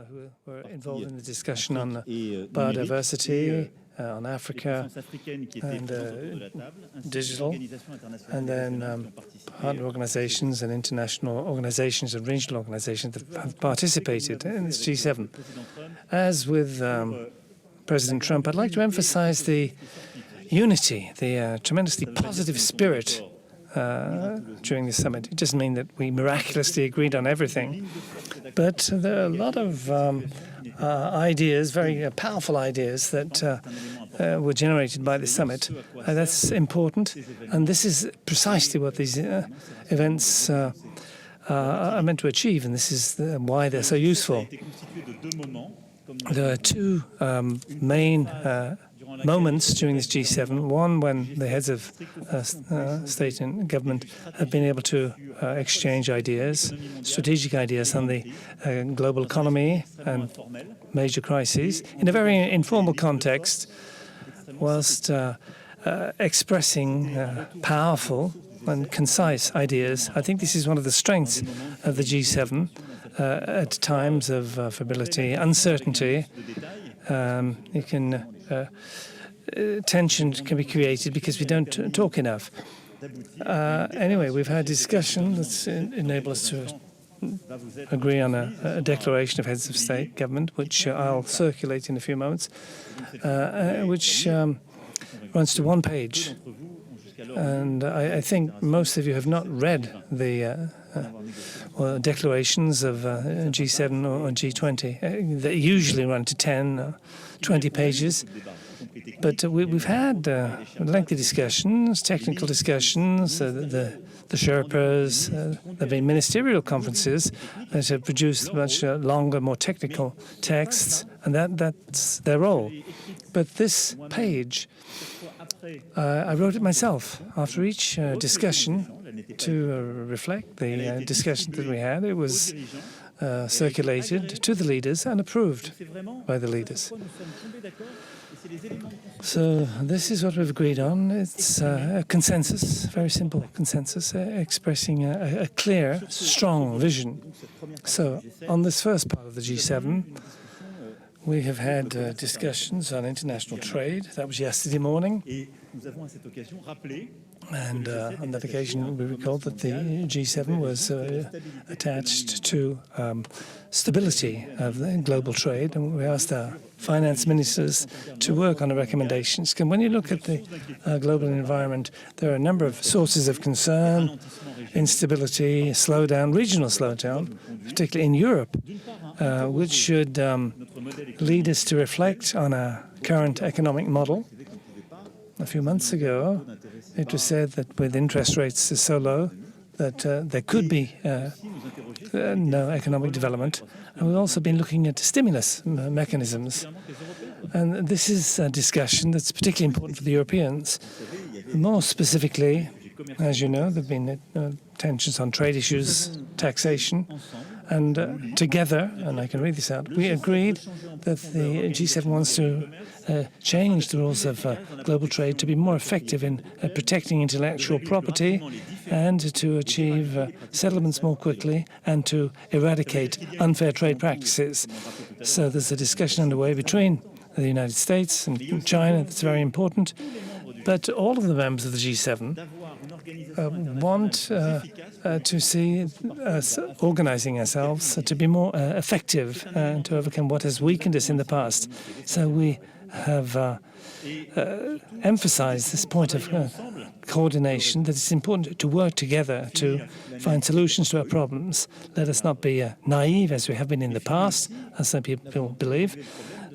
who were involved in the discussion on biodiversity, on Africa, and digital, and then partner organizations and international organizations and regional organizations that have participated in this G7. As with President Trump, I'd like to emphasize the unity, the tremendously positive spirit during the summit. It doesn't mean that we miraculously agreed on everything, but there are a lot of ideas, very powerful ideas that were generated by the summit. That's important, and this is precisely what these events are meant to achieve, and this is why they're so useful. There are two main moments during this G7. One, when the heads of state and government have been able to exchange ideas, strategic ideas on the global economy and major crises in a very informal context, whilst expressing powerful and concise ideas. I think this is one of the strengths of the G7 at times of variability, uncertainty. Tension can be created because we don't talk enough. Anyway, we've had discussion that's enabled us to agree on a declaration of heads of state government, which I'll circulate in a few moments, which runs to one page. And I think most of you have not read the declarations of G7 or G20. They usually run to 10 or 20 pages. But we've had lengthy discussions, technical discussions, the Sherpas, there have been ministerial conferences that have produced much longer, more technical texts, and that's their role. But this page, I wrote it myself after each discussion to reflect the discussion that we had. It was circulated to the leaders and approved by the leaders. So this is what we've agreed on. It's a consensus, very simple consensus, expressing a clear, strong vision. So on this first part of the G7, we have had discussions on international trade. That was yesterday morning. And on that occasion, we recalled that the G7 was attached to stability of the global trade, and we asked our finance ministers to work on the recommendations. And when you look at the global environment, there are a number of sources of concern: instability, slowdown, regional slowdown, particularly in Europe, which should lead us to reflect on our current economic model. A few months ago, it was said that with interest rates so low that there could be no economic development. And we've also been looking at stimulus mechanisms. And this is a discussion that's particularly important for the Europeans. More specifically, as you know, there have been tensions on trade issues, taxation, and together, and I can read this out, we agreed that the G7 wants to change the rules of global trade to be more effective in protecting intellectual property and to achieve settlements more quickly and to eradicate unfair trade practices. So there's a discussion underway between the United States and China that's very important. But all of the members of the G7 want to see us organizing ourselves to be more effective and to overcome what has weakened us in the past. So we have emphasized this point of coordination, that it's important to work together to find solutions to our problems. Let us not be naive, as we have been in the past, as some people believe.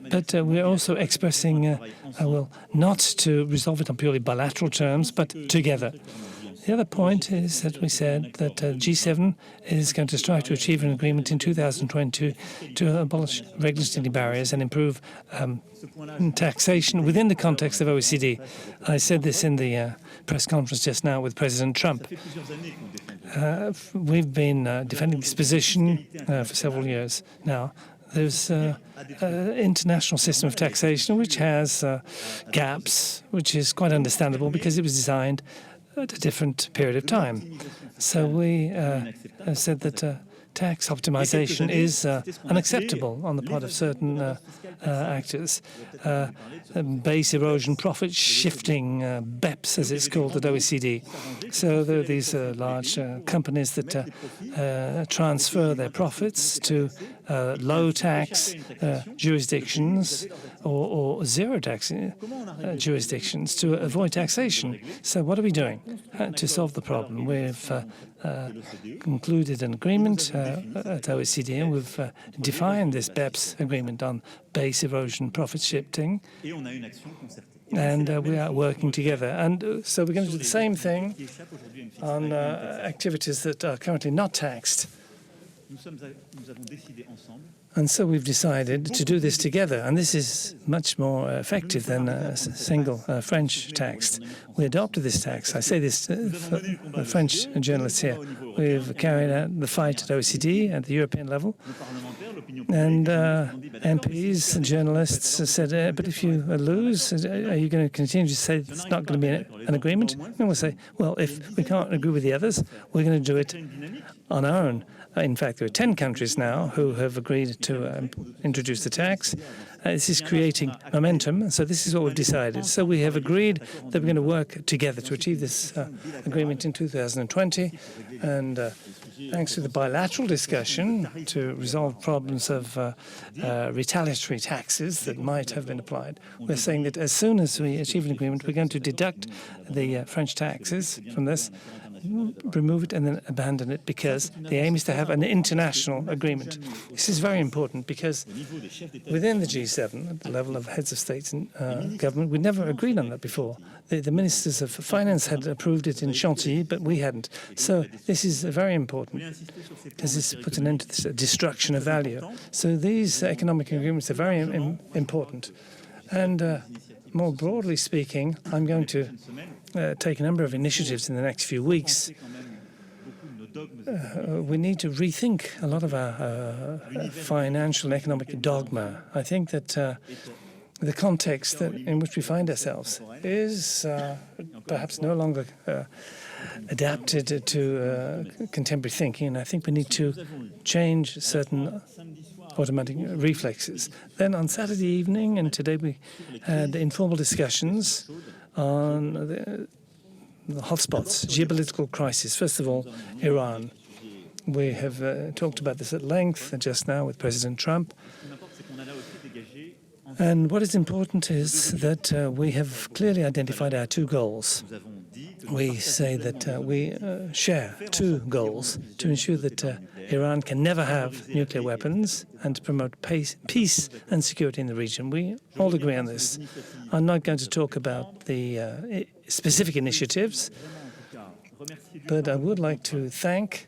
But we're also expressing our will not to resolve it on purely bilateral terms, but together. The other point is that we said that G7 is going to strive to achieve an agreement in 2022 to abolish regulatory barriers and improve taxation within the context of OECD. I said this in the press conference just now with President Trump. We've been defending this position for several years now. There's an international system of taxation which has gaps, which is quite understandable because it was designed at a different period of time. So we said that tax optimization is unacceptable on the part of certain actors. Base erosion, profit shifting, BEPS as it's called at OECD. So there are these large companies that transfer their profits to low tax jurisdictions or zero tax jurisdictions to avoid taxation. So what are we doing to solve the problem? We've concluded an agreement at OECD, and we've defined this BEPS agreement on base erosion, profit shifting, and we are working together. And so we're going to do the same thing on activities that are currently not taxed. And so we've decided to do this together, and this is much more effective than a single French tax. We adopted this tax. I say this for the French journalists here. We've carried out the fight at OECD at the European level, and MPs and journalists said, but if you lose, are you going to continue to say it's not going to be an agreement? And we'll say, well, if we can't agree with the others, we're going to do it on our own. In fact, there are 10 countries now who have agreed to introduce the tax. This is creating momentum, so this is what we've decided. So we have agreed that we're going to work together to achieve this agreement in 2020, and thanks to the bilateral discussion to resolve problems of retaliatory taxes that might have been applied, we're saying that as soon as we achieve an agreement, we're going to deduct the French taxes from this, remove it and then abandon it, because the aim is to have an international agreement. This is very important because within the G7, at the level of heads of state and government, we never agreed on that before. The ministers of finance had approved it in Chantilly, but we hadn't. So this is very important because this puts an end to this destruction of value. So these economic agreements are very important. And more broadly speaking, I'm going to take a number of initiatives in the next few weeks. We need to rethink a lot of our financial and economic dogma. I think that the context in which we find ourselves is perhaps no longer adapted to contemporary thinking, and I think we need to change certain automatic reflexes. Then on Saturday evening and today we had informal discussions on the hotspots, geopolitical crisis. First of all, Iran. We have talked about this at length just now with President Trump. And what is important is that we have clearly identified our two goals. We say that we share two goals: to ensure that Iran can never have nuclear weapons and to promote peace and security in the region. We all agree on this. I'm not going to talk about the specific initiatives, but I would like to thank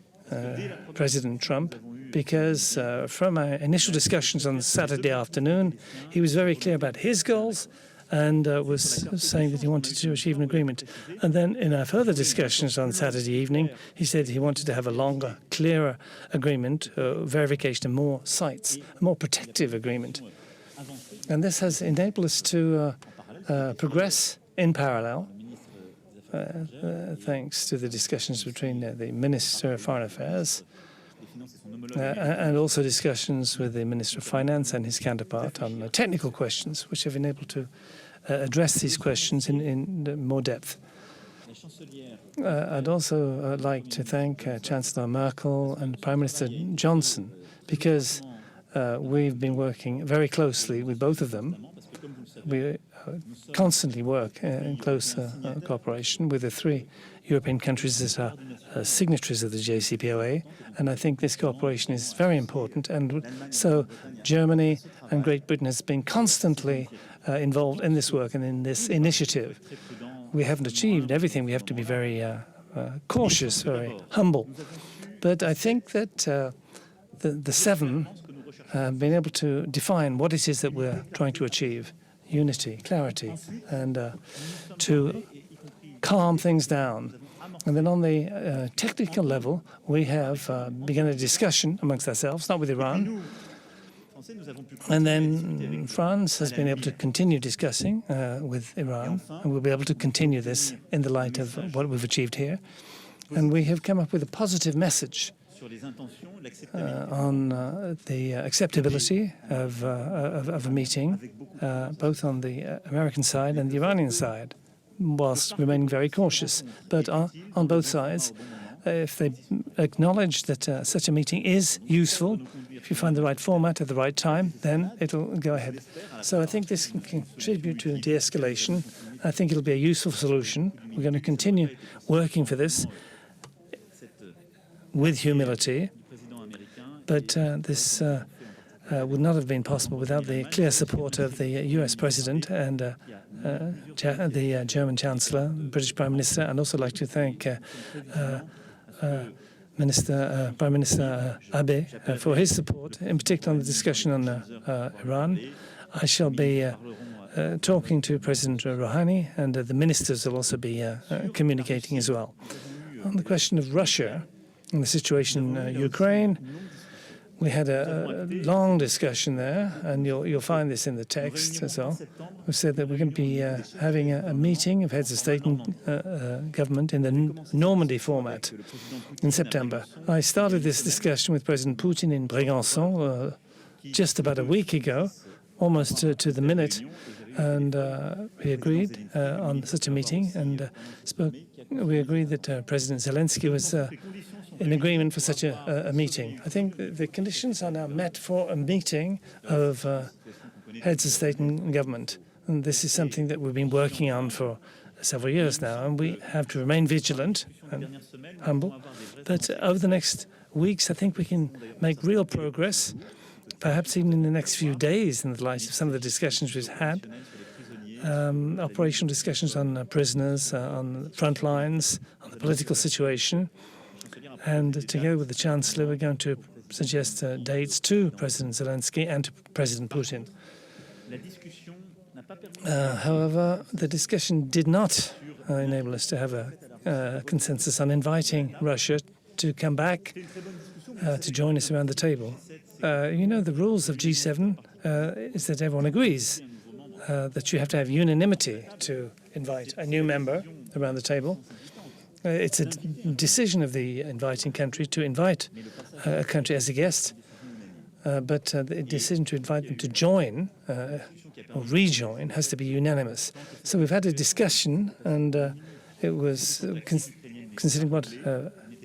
President Trump, because from our initial discussions on Saturday afternoon, he was very clear about his goals and was saying that he wanted to achieve an agreement. And then in our further discussions on Saturday evening, he said he wanted to have a longer, clearer agreement, verification of more sites, a more protective agreement. And this has enabled us to progress in parallel, thanks to the discussions between the Minister of Foreign Affairs and also discussions with the Minister of Finance and his counterpart on technical questions, which have enabled to address these questions in more depth. I'd also like to thank Chancellor Merkel and Prime Minister Johnson, because we've been working very closely with both of them. We constantly work in close cooperation with the three European countries that are signatories of the JCPOA, and I think this cooperation is very important. And so Germany and Great Britain has been constantly involved in this work and in this initiative. We haven't achieved everything. We have to be very cautious, very humble. But I think that the seven have been able to define what it is that we're trying to achieve: unity, clarity, and to calm things down. And then on the technical level, we have begun a discussion amongst ourselves, not with Iran. And then France has been able to continue discussing with Iran, and we'll be able to continue this in the light of what we've achieved here. And we have come up with a positive message on the acceptability of a meeting, both on the American side and the Iranian side, whilst remaining very cautious. But on both sides, if they acknowledge that such a meeting is useful, if you find the right format at the right time, then it'll go ahead. So I think this can contribute to de-escalation. I think it'll be a useful solution. We're going to continue working for this with humility, but this would not have been possible without the clear support of the US President and the German Chancellor, British Prime Minister, and also like to thank Prime Minister Abe for his support, in particular on the discussion on Iran. I shall be talking to President Rouhani, and the ministers will also be communicating as well. On the question of Russia and the situation in Ukraine, we had a long discussion there, and you'll find this in the text as well. We said that we're going to be having a meeting of heads of state and government in the Normandy format in September. I started this discussion with President Putin in Brégançon just about a week ago, almost to the minute, and we agreed on such a meeting, and we agreed that President Zelensky was in agreement for such a meeting. I think the conditions are now met for a meeting of heads of state and government. And this is something that we've been working on for several years now, and we have to remain vigilant and humble. But over the next weeks, I think we can make real progress, perhaps even in the next few days, in the light of some of the discussions we've had. Operational discussions on prisoners, on the front lines, on the political situation. And together with the Chancellor, we're going to suggest dates to President Zelensky and to President Putin. However, the discussion did not enable us to have a consensus on inviting Russia to come back to join us around the table. You know, the rules of G7 is that everyone agrees that you have to have unanimity to invite a new member around the table. It's a decision of the inviting country to invite a country as a guest, but the decision to invite them to join or rejoin has to be unanimous. So we've had a discussion, and it was considering what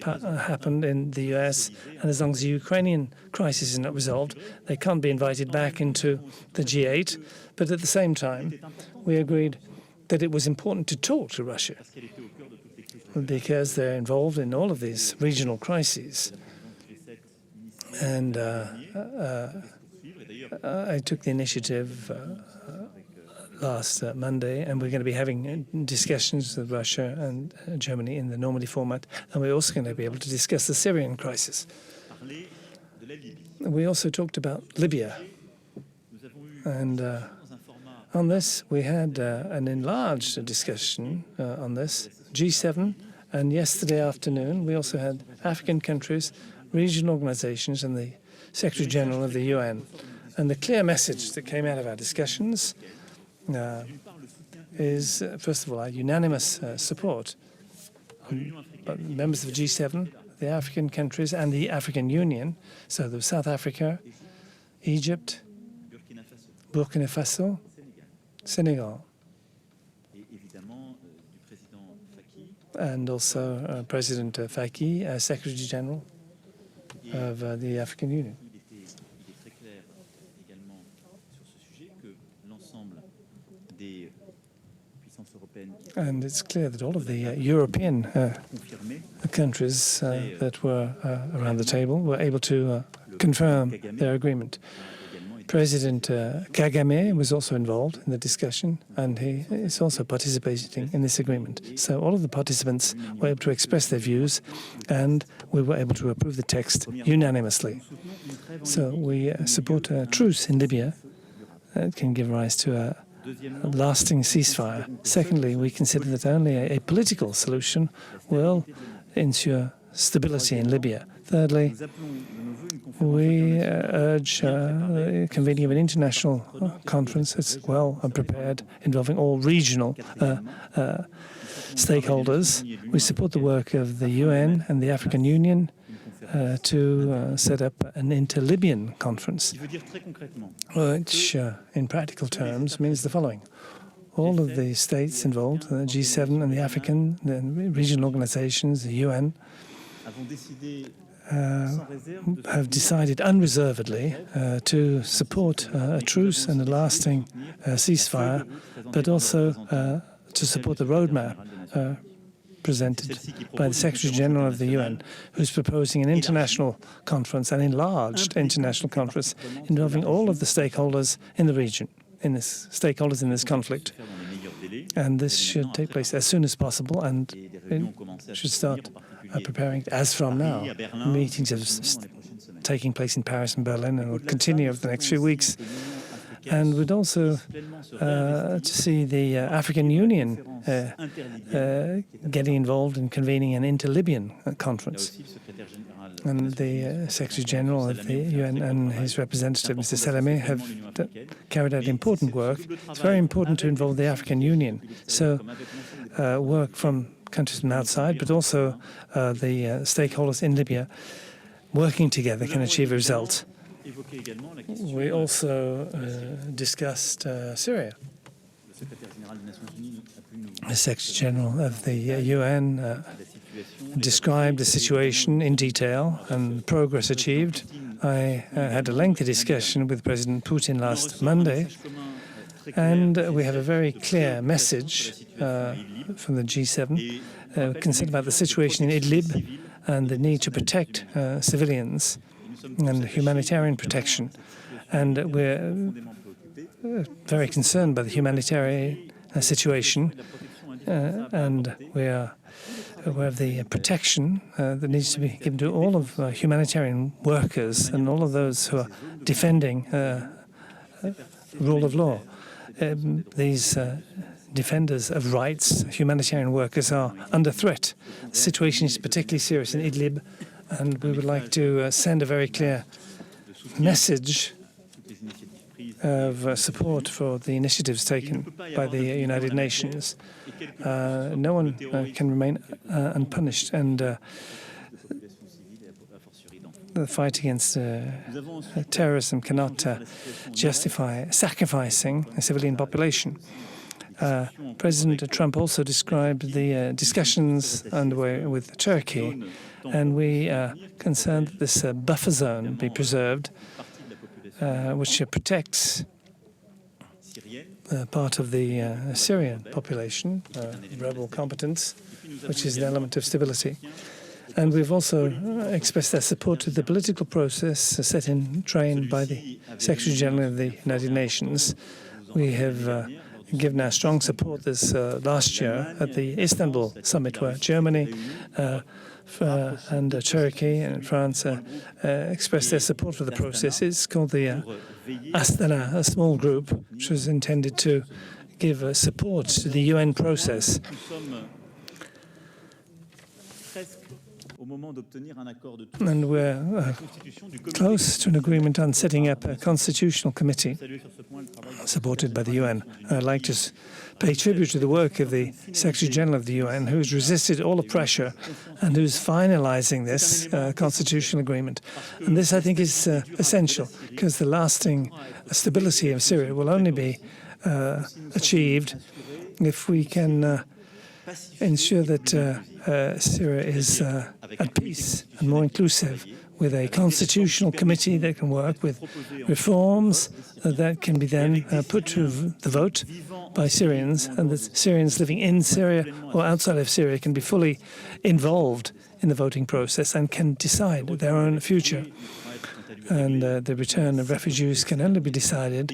happened in the US, and as long as the Ukrainian crisis is not resolved, they can't be invited back into the G8. But at the same time, we agreed that it was important to talk to Russia, because they're involved in all of these regional crises. And I took the initiative last Monday, and we're going to be having discussions with Russia and Germany in the Normandy format, and we're also going to be able to discuss the Syrian crisis. We also talked about Libya, and on this we had an enlarged discussion on this, G7, and yesterday afternoon we also had African countries, regional organizations, and the Secretary General of the UN. And the clear message that came out of our discussions is, first of all, our unanimous support. Members of G7, the African countries, and the African Union, so there was South Africa, Egypt, Burkina Faso, Senegal, and also President Faki, as Secretary General of the African Union. And it's clear that all of the European countries that were around the table were able to confirm their agreement. President Kagame was also involved in the discussion, and he is also participating in this agreement. So all of the participants were able to express their views, and we were able to approve the text unanimously. So we support a truce in Libya that can give rise to a lasting ceasefire. Secondly, we consider that only a political solution will ensure stability in Libya. Thirdly, we urge convening of an international conference that's well prepared, involving all regional stakeholders. We support the work of the UN and the African Union to set up an inter-Libyan conference, which in practical terms means the following. All of the states involved, the G7 and the African, the regional organizations, the UN, have decided unreservedly to support a truce and a lasting ceasefire, but also to support the roadmap presented by the Secretary-General of the UN, who's proposing an international conference, an enlarged international conference involving all of the stakeholders in the region, in this conflict. And this should take place as soon as possible, and it should start preparing as from now. Meetings are taking place in Paris and Berlin and will continue over the next few weeks. And we'd also to see the African Union getting involved in convening an inter-Libyan conference. And the Secretary-General of the UN and his representative, Mr. Salamé, have carried out important work. It's very important to involve the African Union. So work from countries from outside, but also the stakeholders in Libya working together can achieve a result. We also discussed Syria. The Secretary-General of the UN described the situation in detail and progress achieved. I had a lengthy discussion with President Putin last Monday, and we have a very clear message from the G7 concerned about the situation in Idlib and the need to protect civilians and humanitarian protection. And we're very concerned by the humanitarian situation, and we are aware of the protection that needs to be given to all of humanitarian workers and all of those who are defending rule of law. These defenders of rights, humanitarian workers, are under threat. The situation is particularly serious in Idlib, and we would like to send a very clear message of support for the initiatives taken by the United Nations. No one can remain unpunished, and the fight against terrorism cannot justify sacrificing a civilian population. President Trump also described the discussions underway with Turkey, and we are concerned that this buffer zone be preserved, which protects part of the Syrian population, rebel competence, which is an element of stability. And we've also expressed our support to the political process set in train by the Secretary-General of the United Nations. We have given our strong support this last year at the Istanbul summit, where Germany and Turkey and France expressed their support for the process. It's called the Astana, a small group, which was intended to give support to the UN process. And we're close to an agreement on setting up a constitutional committee supported by the UN. I'd like to pay tribute to the work of the Secretary-General of the UN, who's resisted all the pressure and who's finalizing this constitutional agreement. And this, I think, is essential, because the lasting stability of Syria will only be achieved if we can ensure that Syria is at peace and more inclusive, with a constitutional committee that can work with reforms that can be then put to the vote by Syrians, and that Syrians living in Syria or outside of Syria can be fully involved in the voting process and can decide their own future. And the return of refugees can only be decided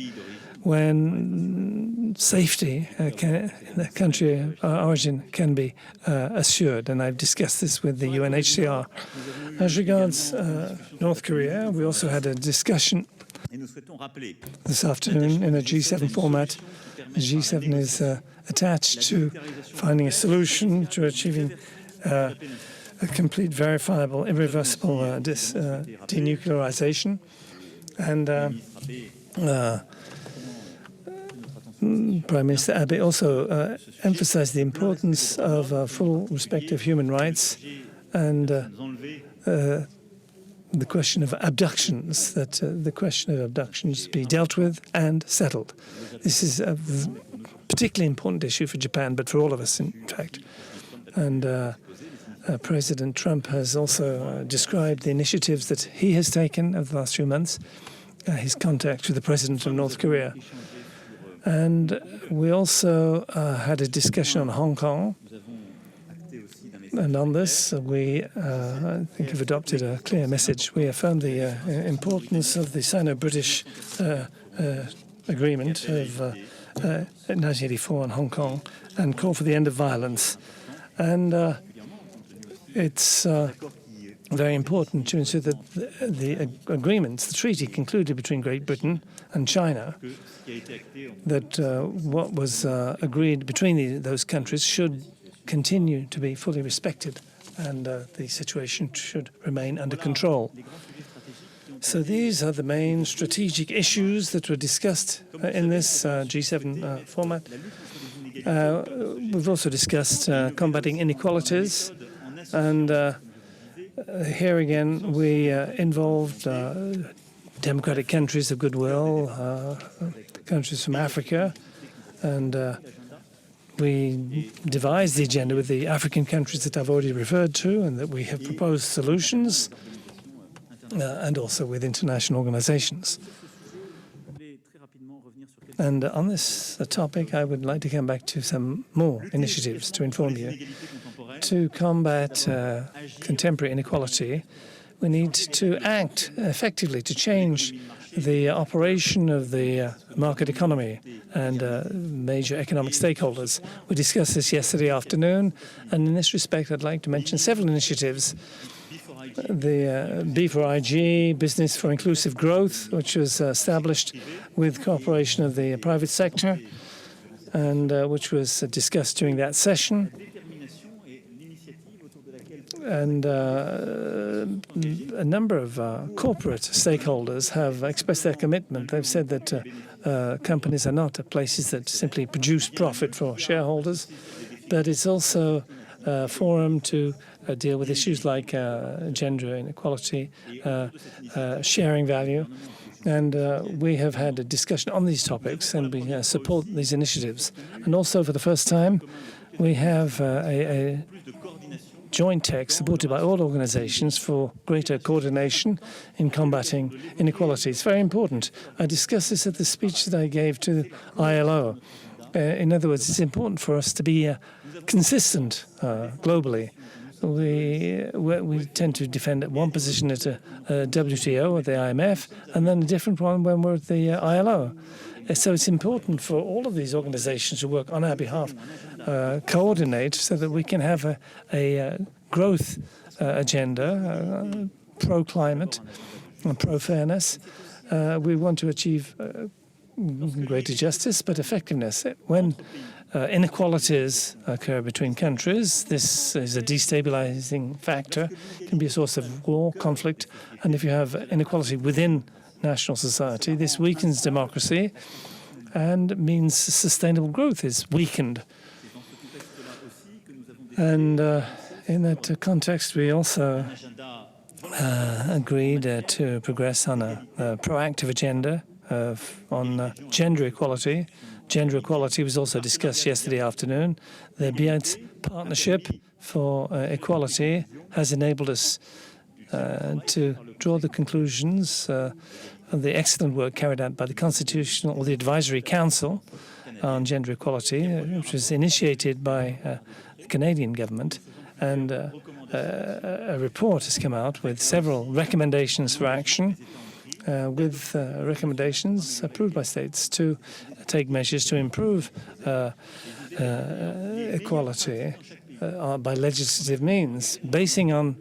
when safety in the country of origin can be assured. And I've discussed this with the UNHCR. As regards North Korea, we also had a discussion this afternoon in a G7 format. The G7 is attached to finding a solution to achieving a complete, verifiable, irreversible denuclearization. And Prime Minister Abe also emphasized the importance of full respect of human rights and the question of abductions, that the question of abductions be dealt with and settled. This is a particularly important issue for Japan, but for all of us, in fact. And President Trump has also described the initiatives that he has taken over the last few months, his contact with the president of North Korea. And we also had a discussion on Hong Kong. And on this, we, I think, have adopted a clear message. We affirmed the importance of the Sino-British agreement of 1984 on Hong Kong and call for the end of violence. And it's very important to ensure that the agreements, the treaty concluded between Great Britain and China, that what was agreed between those countries should continue to be fully respected, and the situation should remain under control. So these are the main strategic issues that were discussed in this G7 format. We've also discussed combating inequalities, and here again we involved democratic countries of goodwill, countries from Africa, and we devised the agenda with the African countries that I've already referred to, and that we have proposed solutions, and also with international organizations. And on this topic, I would like to come back to some more initiatives to inform you. To combat contemporary inequality, we need to act effectively to change the operation of the market economy and major economic stakeholders. We discussed this yesterday afternoon, and in this respect, I'd like to mention several initiatives. The B4IG, Business for Inclusive Growth, which was established with cooperation of the private sector, and which was discussed during that session. And a number of corporate stakeholders have expressed their commitment. They've said that companies are not places that simply produce profit for shareholders, but it's also a forum to deal with issues like gender inequality, sharing value. And we have had a discussion on these topics, and we support these initiatives. And also, for the first time, we have a joint text supported by all organizations for greater coordination in combating inequality. It's very important. I discussed this at the speech that I gave to ILO. In other words, it's important for us to be consistent globally. We tend to defend one position at a WTO or the IMF, and then a different one when we're at the ILO. So it's important for all of these organizations to work on our behalf, coordinate, so that we can have a growth agenda, pro-climate and pro-fairness. We want to achieve greater justice, but effectiveness. When inequalities occur between countries, this is a destabilizing factor. It can be a source of war, conflict, and if you have inequality within national society, this weakens democracy and means sustainable growth is weakened. And in that context, we also agreed to progress on a proactive agenda on gender equality. Gender equality was also discussed yesterday afternoon. The Biarritz Partnership for Equality has enabled us to draw the conclusions of the excellent work carried out by the Constitutional or the Advisory Council on Gender Equality, which was initiated by the Canadian government. And a report has come out with several recommendations for action, with recommendations approved by states to take measures to improve equality by legislative means, basing on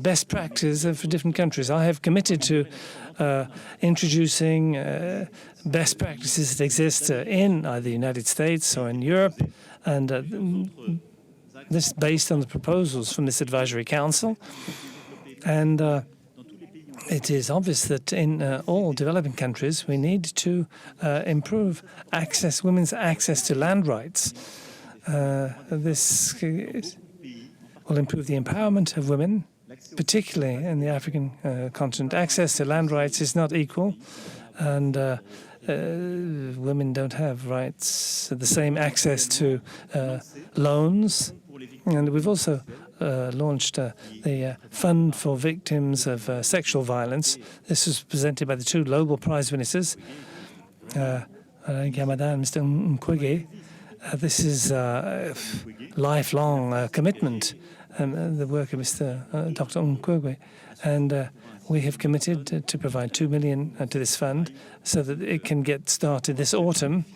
best practice for different countries. I have committed to introducing best practices that exist in either the United States or in Europe, and this based on the proposals from this advisory council. And it is obvious that in all developing countries we need to improve women's access to land rights. This will improve the empowerment of women particularly in the African continent. Access to land rights is not equal, and women don't have rights, the same access to loans. And we've also launched the Fund for Victims of Sexual Violence. This was presented by the two Nobel Prize winners, Gamada and Mr. Mukwege. This is a lifelong commitment, the work of Mr. Dr. Mukwege. And we have committed to provide $2 million to this fund so that it can get started this autumn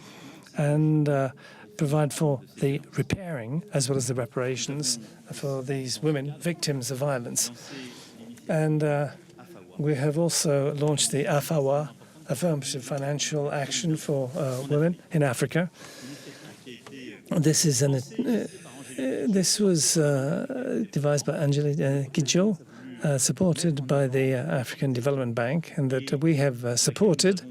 and provide for the repairing as well as the reparations for these women victims of violence. And we have also launched the AFAWA, Affirmative Financial Action for Women in Africa. This is this was devised by Angela Kidjo, supported by the African Development Bank, and that we have supported,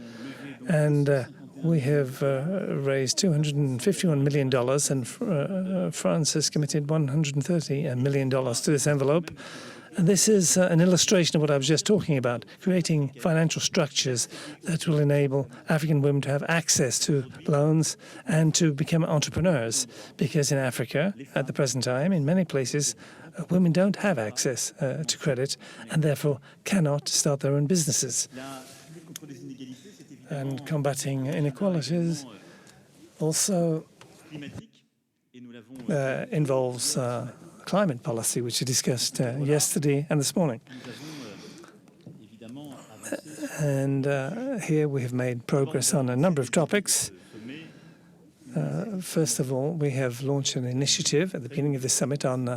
and we have raised $251 million, and France has committed $130 million to this envelope. And this is an illustration of what I was just talking about, creating financial structures that will enable African women to have access to loans and to become entrepreneurs. Because in Africa, at the present time, in many places, women don't have access to credit and therefore cannot start their own businesses. And combating inequalities also involves climate policy, which we discussed yesterday and this morning. And here we have made progress on a number of topics. First of all, we have launched an initiative at the beginning of the summit on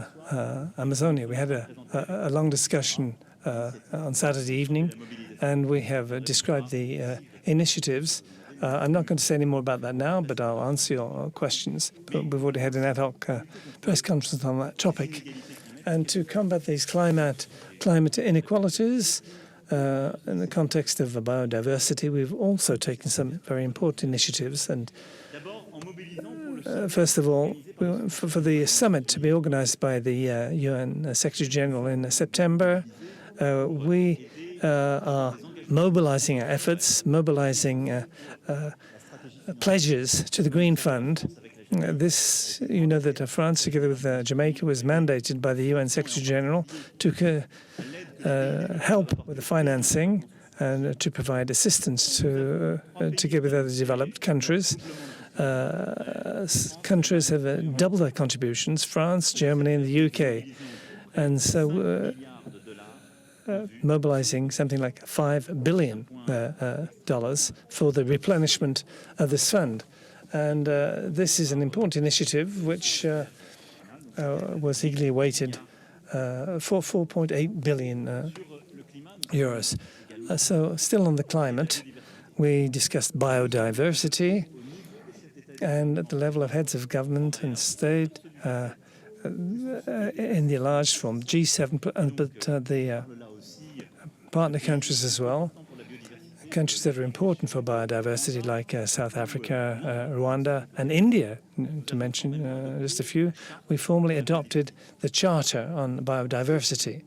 Amazonia. We had a long discussion on Saturday evening, and we have described the initiatives. I'm not going to say any more about that now, but I'll answer your questions. But we've already had an ad hoc press conference on that topic. And to combat these climate inequalities in the context of biodiversity, we've also taken some very important initiatives. And first of all, for the summit to be organized by the UN Secretary General in September, we are mobilizing our efforts, mobilizing pledges to the Green Fund. This, you know that France, together with Jamaica, was mandated by the UN Secretary General to help with the financing and to provide assistance together with other developed countries. Countries have doubled their contributions, France, Germany, and the UK. And so mobilizing something like $5 billion for the replenishment of this fund. And this is an important initiative which was eagerly awaited for 4.8 billion euros. So still on the climate, we discussed biodiversity, and at the level of heads of government and state in the enlarged form, G7, but the partner countries as well, countries that are important for biodiversity like South Africa, Rwanda and India, to mention just a few. We formally adopted the Charter on Biodiversity.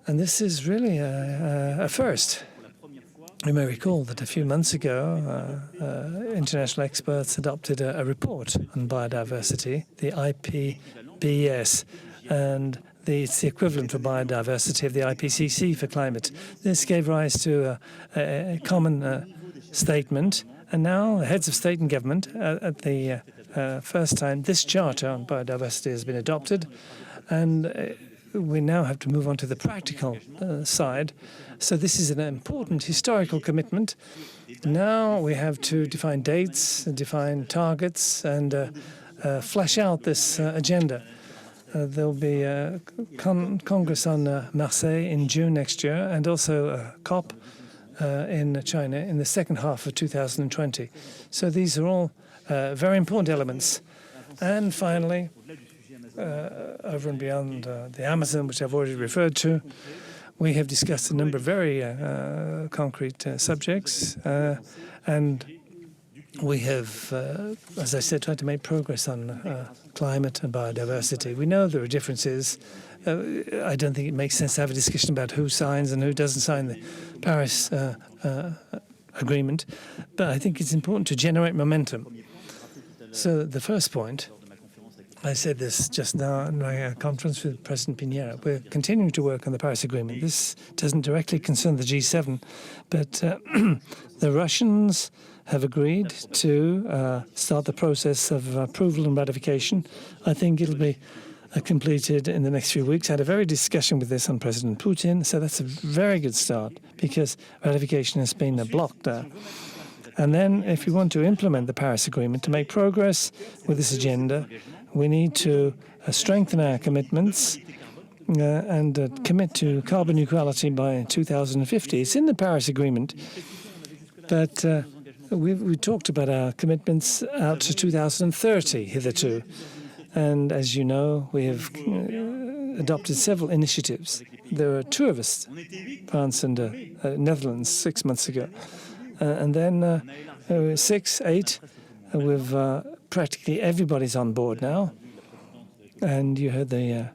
And this is really a first. You may recall that a few months ago, international experts adopted a report on biodiversity, the IPBES, and it's the equivalent for biodiversity of the IPCC for climate. This gave rise to a common statement, and now the heads of state and government, at the first time, this Charter on biodiversity has been adopted, and we now have to move on to the practical side. So this is an important historical commitment. Now we have to define dates, define targets, and flesh out this agenda. There will be a Congress on Marseille in June next year, and also a COP in China in the second half of 2020. So these are all very important elements. And finally, over and beyond the Amazon, which I've already referred to, we have discussed a number of very concrete subjects, and we have, as I said, tried to make progress on climate and biodiversity. We know there are differences I don't think it makes sense to have a discussion about who signs and who doesn't sign the Paris agreement, but I think it's important to generate momentum. So the first point, I said this just now in my conference with President Piñera, we're continuing to work on the Paris Agreement. This doesn't directly concern the G7, but the Russians have agreed to start the process of approval and ratification. I think it'll be completed in the next few weeks. I had a very discussion with this on President Putin, so that's a very good start because ratification has been blocked there. And then if we want to implement the Paris Agreement, to make progress with this agenda, we need to strengthen our commitments and commit to carbon neutrality by 2050. It's in the Paris Agreement, but we talked about our commitments out to 2030 hitherto. And as you know, we have adopted several initiatives. There were two of us, France and Netherlands, 6 months ago. And then 6, 8, with practically everybody's on board now. And you heard the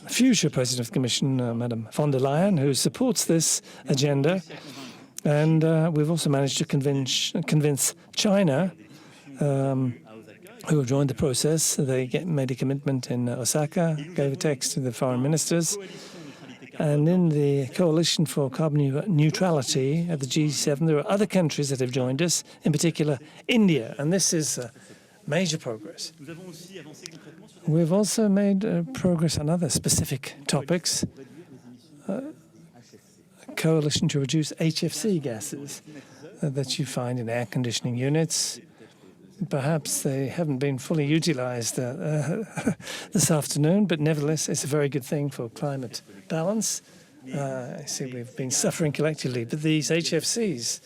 future president of the Commission, Madame von der Leyen, who supports this agenda. And we've also managed to convince China, who have joined the process. They made a commitment in Osaka, gave a text to the foreign ministers. And in the coalition for carbon neutrality at the G7, there are other countries that have joined us, in particular India, and this is major progress. We've also made progress on other specific topics. A coalition to reduce HFC gases that you find in air conditioning units. Perhaps they haven't been fully utilized this afternoon, but nevertheless, it's a very good thing for climate balance. I see we've been suffering collectively, but these HFCs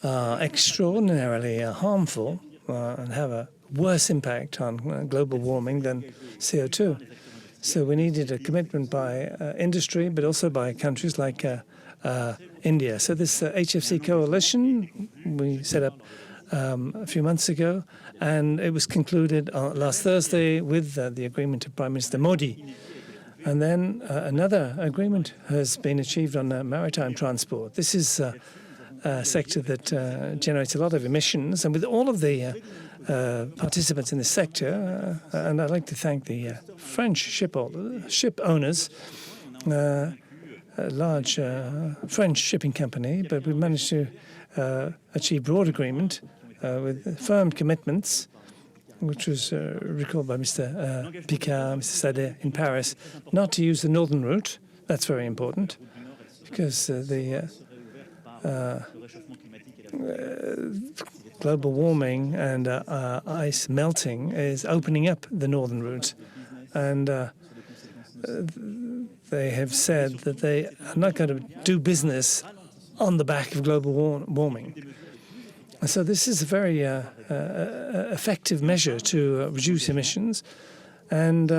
are extraordinarily harmful and have a worse impact on global warming than CO2. So we needed a commitment by industry, but also by countries like India. So this HFC coalition we set up a few months ago, and it was concluded last Thursday with the agreement of Prime Minister Modi. And then another agreement has been achieved on maritime transport. This is a sector that generates a lot of emissions, and with all of the participants in this sector, and I'd like to thank the French ship owners, a large French shipping company, but we managed to achieve broad agreement with firm commitments, which was recalled by Mr. Picard, Mr. Sade in Paris, not to use the northern route. That's very important because the global warming and ice melting is opening up the northern route, and they have said that they are not going to do business on the back of global warming. So this is a very effective measure to reduce emissions, and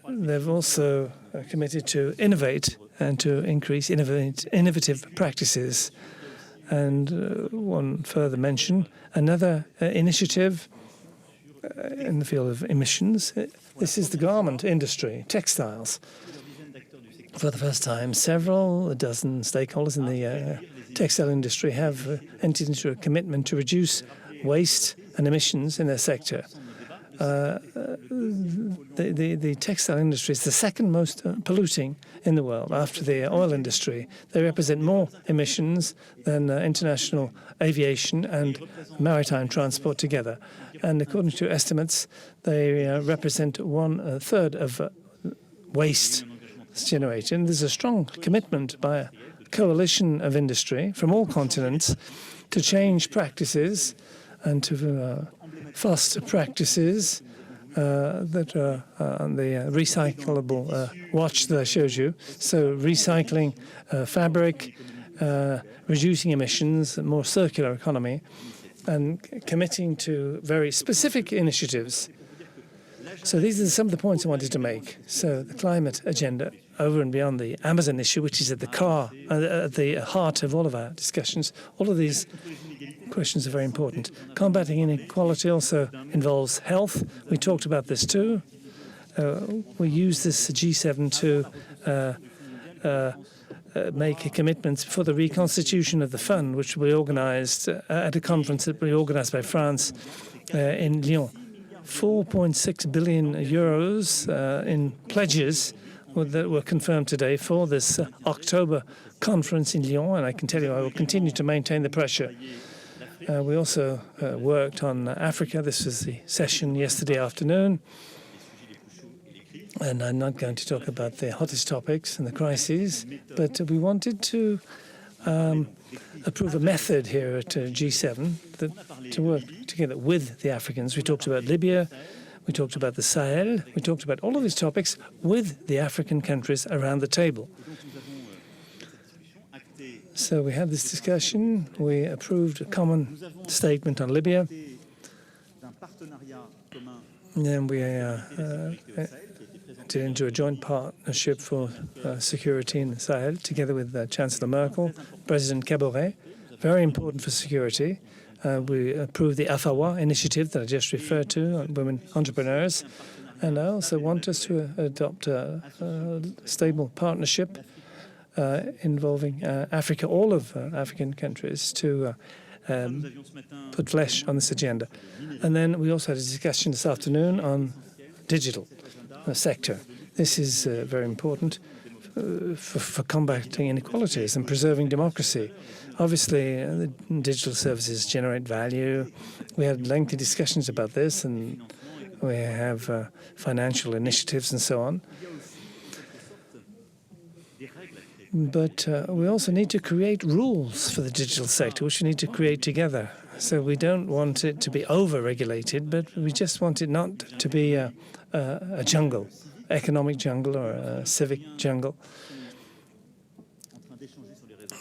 they've also committed to innovate and to increase innovative practices. And one further mention, another initiative in the field of emissions. This is the garment industry, textiles. For the first time, several dozen stakeholders in the textile industry have entered into a commitment to reduce waste and emissions in their sector. The textile industry is the second most polluting in the world after the oil industry. They represent more emissions than international aviation and maritime transport together. And according to estimates, they represent 1/3 of waste that's generated. And there's a strong commitment by a coalition of industry from all continents to change practices and to foster practices that are on the recyclable watch that I showed you. So recycling fabric, reducing emissions, a more circular economy, and committing to very specific initiatives. So these are some of the points I wanted to make. So the climate agenda, over and beyond the Amazon issue, which is at the heart of all of our discussions, all of these questions are very important. Combating inequality also involves health. We talked about this too. We use this G7 to make a commitment for the reconstitution of the fund, which will be organized at a conference that will be organized by France in Lyon. 4.6 billion euros in pledges that were confirmed today for this October conference in Lyon, and I can tell you I will continue to maintain the pressure. We also worked on Africa. This was the session yesterday afternoon. And I'm not going to talk about the hottest topics and the crises, but we wanted to approve a method here at G7 to work together with the Africans. We talked about Libya, we talked about the Sahel, we talked about all of these topics with the African countries around the table. So we had this discussion, we approved a common statement on Libya, and then we entered into a joint partnership for security in the Sahel, together with Chancellor Merkel, President Caboret, very important for security. We approved the AFAWA initiative that I just referred to, on women entrepreneurs, and I also want us to adopt a stable partnership involving Africa, all of African countries, to put flesh on this agenda. And then we also had a discussion this afternoon on digital sector. This is very important for combating inequalities and preserving democracy. Obviously, the digital services generate value. We had lengthy discussions about this, and we have financial initiatives and so on. But we also need to create rules for the digital sector, which we need to create together. So we don't want it to be over-regulated, but we just want it not to be a jungle, economic jungle or a civic jungle.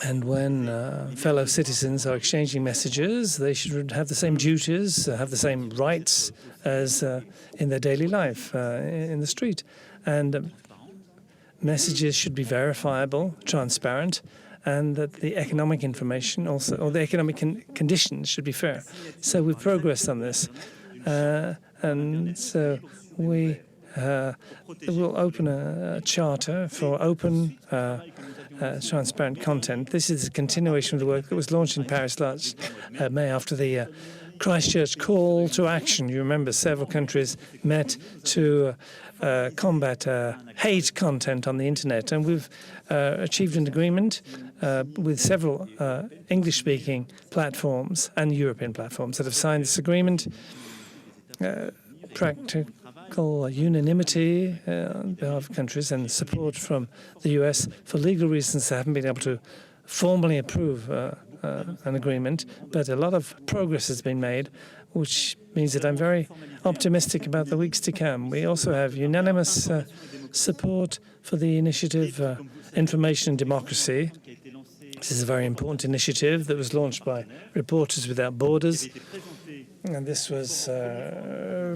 And when fellow citizens are exchanging messages, they should have the same duties, have the same rights as in their daily life in the street. And messages should be verifiable, transparent, and that the economic information also, or the economic conditions should be fair. So we've progressed on this. And so we will open a charter for open, transparent content. This is a continuation of the work that was launched in Paris last May after the Christchurch call to action. You remember several countries met to combat hate content on the internet, and we've achieved an agreement with several English-speaking platforms and European platforms that have signed this agreement. Practical unanimity on behalf of countries and support from the US. For legal reasons, they haven't been able to formally approve an agreement, but a lot of progress has been made, which means that I'm very optimistic about the weeks to come. We also have unanimous support for the initiative Information and Democracy. This is a very important initiative that was launched by Reporters Without Borders, and this was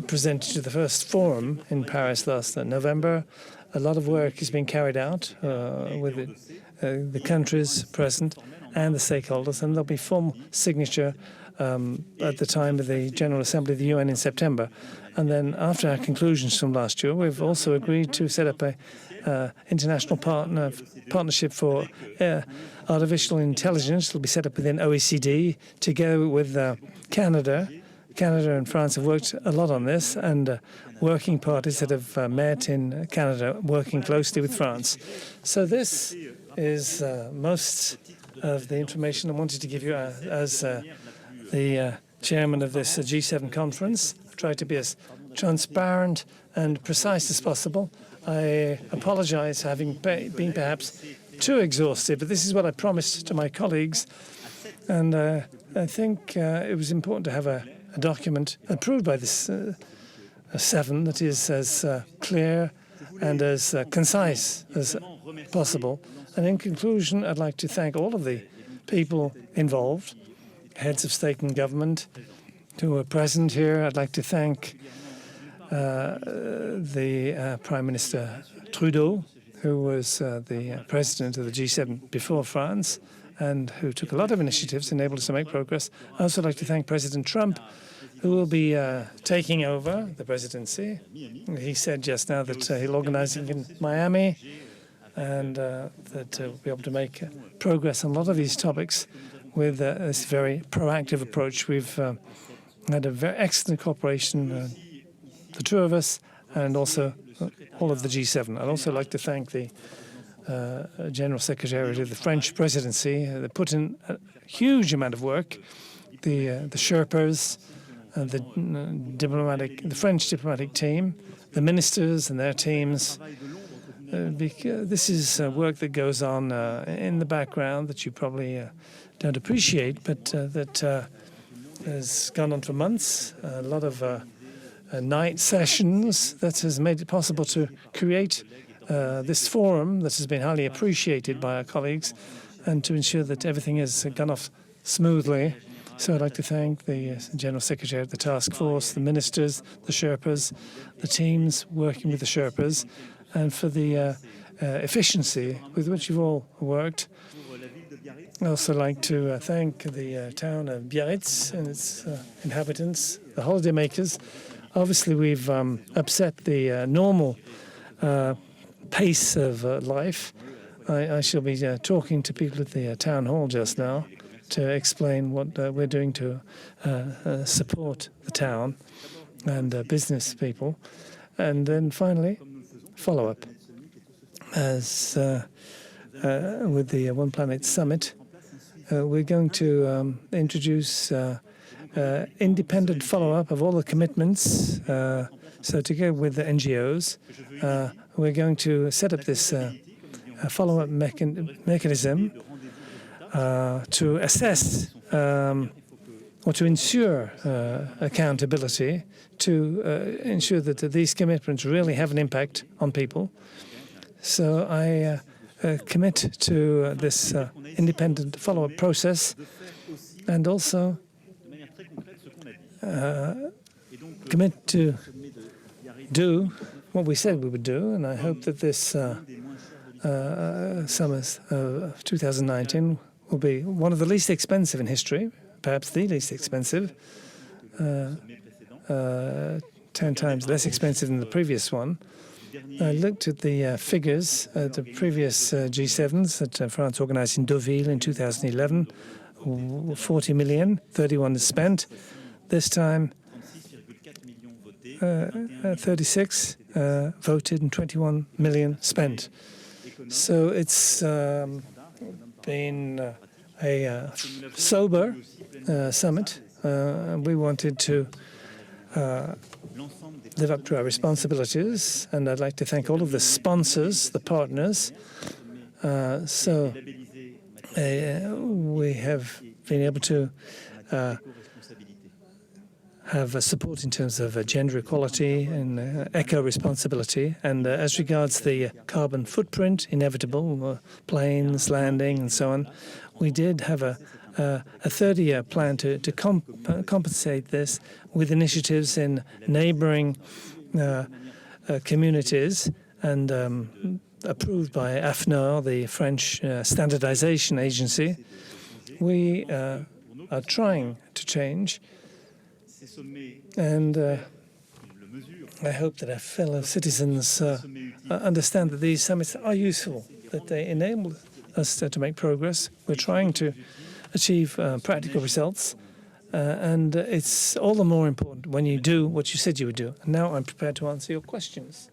presented to the first forum in Paris last November. A lot of work is being carried out with the countries present and the stakeholders, and there'll be formal signature at the time of the General Assembly of the UN in September. And then after our conclusions from last year, we've also agreed to set up a international partnership for artificial intelligence. It'll be set up within OECD together with Canada. Canada and France have worked a lot on this, and working parties that have met in Canada working closely with France. So this is most of the information I wanted to give you as the chairman of this G7 conference. I've tried to be as transparent and precise as possible. I apologize for having been perhaps too exhaustive, but this is what I promised to my colleagues. And I think it was important to have a document approved by this 7 that is as clear and as concise as possible. And in conclusion, I'd like to thank all of the people involved, heads of state and government who are present here. I'd like to thank the Prime Minister Trudeau, who was the president of the G7 before France and who took a lot of initiatives and enabled us to make progress. I also like to thank President Trump, who will be taking over the presidency. He said just now that he'll organize it in Miami and that we'll be able to make progress on a lot of these topics with this very proactive approach. We've had a very excellent cooperation, the two of us, and also all of the G7. I'd also like to thank the General Secretary of the French presidency. They put in a huge amount of work. The Sherpas, the French diplomatic team, the ministers and their teams. Because this is work that goes on in the background that you probably don't appreciate, but that has gone on for months. A lot of night sessions that has made it possible to create this forum that has been highly appreciated by our colleagues and to ensure that everything has gone off smoothly. So I'd like to thank the General Secretary of the Task Force, the ministers, the Sherpas, the teams working with the Sherpas, and for the efficiency with which you've all worked. I'd also like to thank the town of Biarritz and its inhabitants, the holidaymakers. Obviously, we've upset the normal pace of life. I shall be talking to people at the town hall just now to explain what we're doing to support the town and business people. And then finally, follow-up. As with the One Planet Summit, we're going to introduce independent follow-up of all the commitments. So together with the NGOs, we're going to set up this follow-up mechanism to assess or to ensure accountability, to ensure that these commitments really have an impact on people. So I commit to this independent follow-up process and also commit to do what we said we would do, and I hope that this summer of 2019 will be one of the least expensive in history, perhaps the least expensive, 10 times less expensive than the previous one. I looked at the figures at the previous G7s that France organized in Deauville in 2011, 40 million, 31 is spent. This time, 36 voted and 21 million spent. So it's been a sober summit. We wanted to live up to our responsibilities, and I'd like to thank all of the sponsors, the partners. So we have been able to have support in terms of gender equality and eco-responsibility. And as regards the carbon footprint, inevitable, planes, landing, and so on, we did have a 30-year plan to compensate this with initiatives in neighboring communities and approved by AFNOR, the French standardization agency. We are trying to change, and I hope that our fellow citizens understand that these summits are useful, that they enable us to make progress. We're trying to achieve practical results, and it's all the more important when you do what you said you would do. And now I'm prepared to answer your questions.